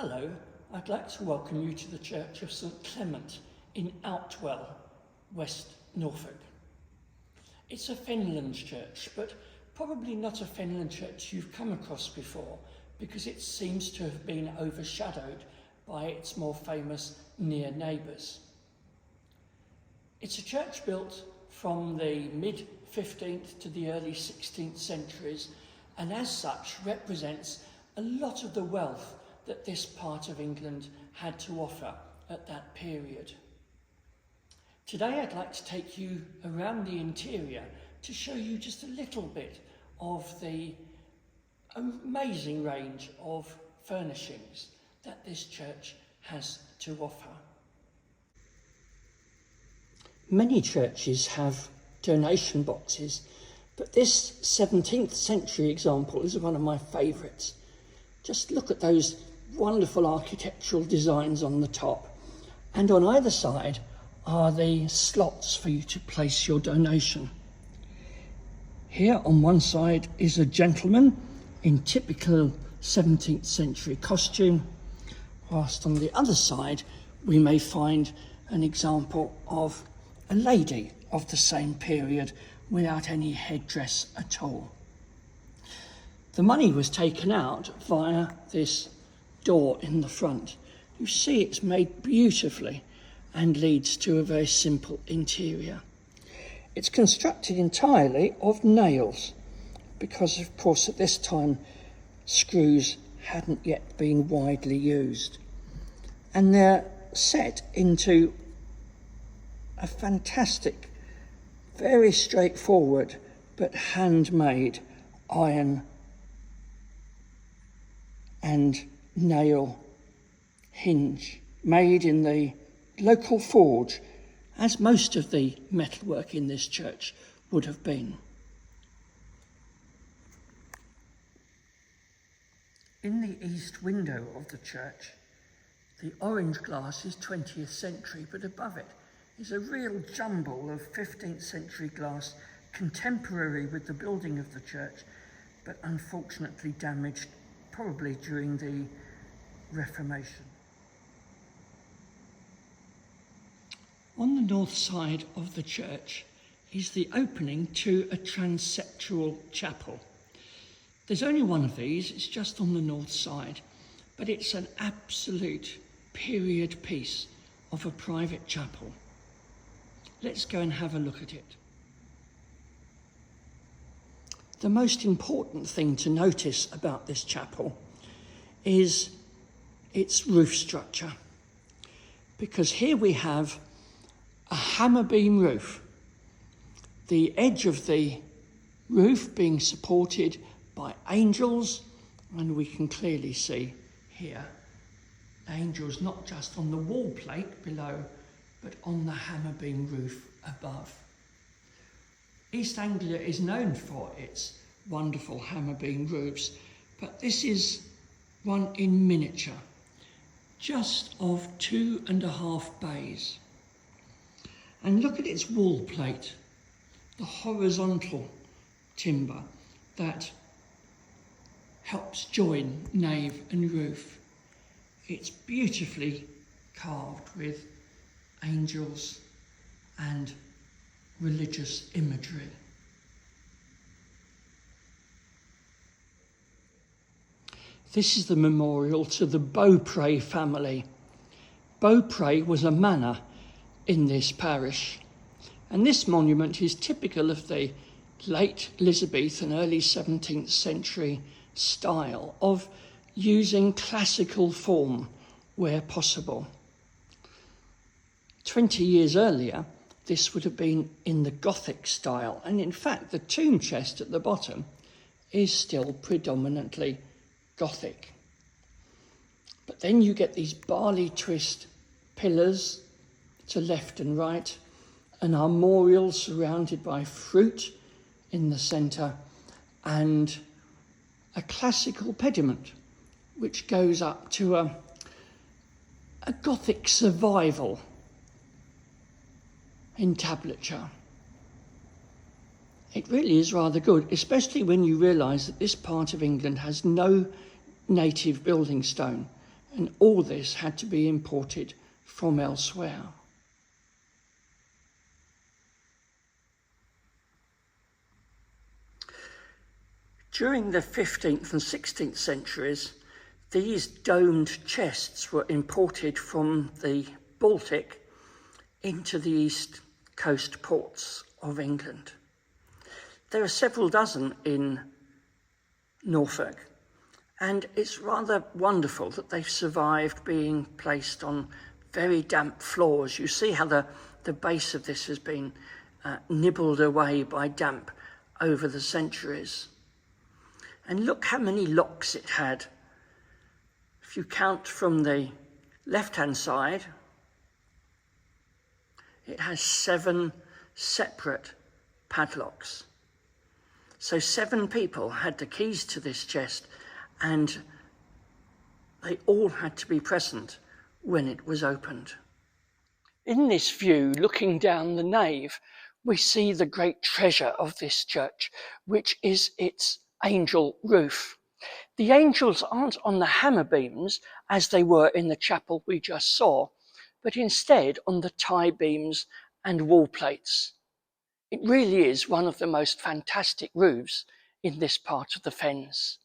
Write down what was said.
Hello, I'd like to welcome you to the Church of St Clement in Outwell, West Norfolk. It's a Fenland church, but probably not a Fenland church you've come across before because it seems to have been overshadowed by its more famous near neighbours. It's a church built from the mid-15th to the early 16th centuries, and as such represents a lot of the wealth that this part of England had to offer at that period. Today I'd like to take you around the interior to show you just a little bit of the amazing range of furnishings that this church has to offer. Many churches have donation boxes, but this 17th century example is one of my favourites. Just look at those wonderful architectural designs on the top, and on either side are the slots for you to place your donation. Here on one side is a gentleman in typical 17th century costume, whilst on the other side we may find an example of a lady of the same period without any headdress at all. The money was taken out via this door in the front. You see it's made beautifully and leads to a very simple interior. It's constructed entirely of nails because, of course, at this time screws hadn't yet been widely used, and they're set into a fantastic, very straightforward but handmade iron and nail hinge made in the local forge, as most of the metalwork in this church would have been. In the east window of the church, the orange glass is 20th century, but above it is a real jumble of 15th century glass, contemporary with the building of the church, but unfortunately damaged probably during the Reformation. On the north side of the church is the opening to a transseptual chapel. There's only one of these, it's just on the north side, but it's an absolute period piece of a private chapel. Let's go and have a look at it. The most important thing to notice about this chapel is its roof structure, because here we have a hammer beam roof, the edge of the roof being supported by angels, and we can clearly see here angels not just on the wall plate below, but on the hammer beam roof above. East Anglia is known for its wonderful hammer beam roofs, but this is one in miniature, just of 2.5 bays. And look at its wall plate, the horizontal timber that helps join nave and roof. It's beautifully carved with angels and religious imagery. This is the memorial to the Beaupre family. Beaupre was a manor in this parish, and this monument is typical of the late Elizabethan, early 17th century style of using classical form where possible. 20 years earlier, this would have been in the Gothic style, and in fact the tomb chest at the bottom is still predominantly Gothic. But then you get these barley twist pillars to left and right, an armorial surrounded by fruit in the centre, and a classical pediment which goes up to a Gothic survival entablature. It really is rather good, especially when you realise that this part of England has no native building stone. And all this had to be imported from elsewhere. During the 15th and 16th centuries, these domed chests were imported from the Baltic into the east coast ports of England. There are several dozen in Norfolk, and it's rather wonderful that they've survived being placed on very damp floors. You see how the base of this has been nibbled away by damp over the centuries. And look how many locks it had. If you count from the left-hand side, it has 7 separate padlocks. So 7 people had the keys to this chest, and they all had to be present when it was opened. In this view, looking down the nave, we see the great treasure of this church, which is its angel roof. The angels aren't on the hammer beams as they were in the chapel we just saw, but instead on the tie beams and wall plates. It really is one of the most fantastic roofs in this part of the Fens.